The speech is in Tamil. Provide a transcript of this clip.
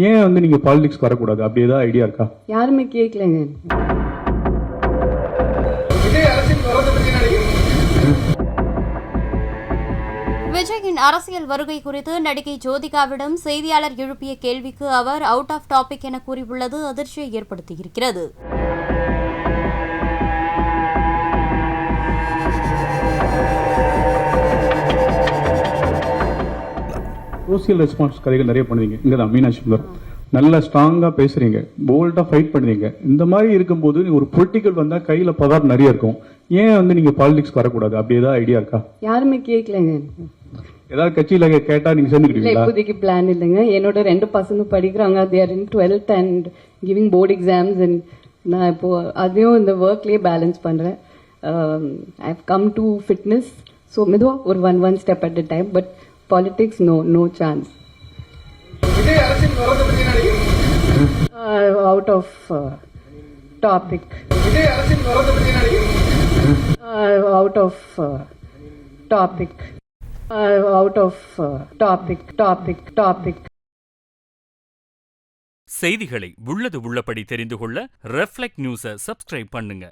ஏன் வந்து நீங்க பாலிடிக்ஸ் வரக்கூடாது, அப்படி ஏதாவது ஐடியா இருக்கா? யாருமே கேட்கலங்க. விஜயின் அரசியல் வருகை குறித்து நடிகை ஜோதிகாவிடம் செய்தியாளர் எழுப்பிய கேள்விக்கு அவர் அவுட் ஆஃப் டாபிக் என கூறியுள்ளது அதிர்ச்சியை ஏற்படுத்தியிருக்கிறது. சோசியல் ரெஸ்பான்ஸ் கதைகள் நிறைய பண்ணுவீங்க. இங்கே தான் மீனாட்சி சுந்தர் நல்லா ஸ்ட்ராங்காக பேசுறீங்க, போல்டாக ஃபைட் பண்ணுவீங்க. இந்த மாதிரி இருக்கும்போது ஒரு பொலிட்டிக்கல் வந்தால் கையில் பவர் நிறைய இருக்கும். ஏன் வந்து நீங்கள் பாலிடிக்ஸ் வரக்கூடாது, அப்படி ஏதாவது ஐடியா இருக்கா? யாருமே கேட்கலங்க. ஏதாவது கட்சியில் கேட்டால் நீங்கள் சேர்ந்துக்கிட்டீங்களா? இப்போதைக்கு பிளான் இல்லைங்க. என்னோட 2 பசங்க படிக்கிறாங்க. they are in 12th and giving board exams and நான் இப்போ அதையும் இந்த ஒர்க்லேயே பேலன்ஸ் பண்ணுறேன். I have come to fitness. So மெதுவாக ஒரு one step at a time. But politics no chance. Out of topic. Out of topic. Out of topic. செய்திகளை உள்ளது உள்ளபடி தெரிந்து கொள்ள ரெஃப்ளெக்ட் நியூஸை சப்ஸ்கிரைப் பண்ணுங்க.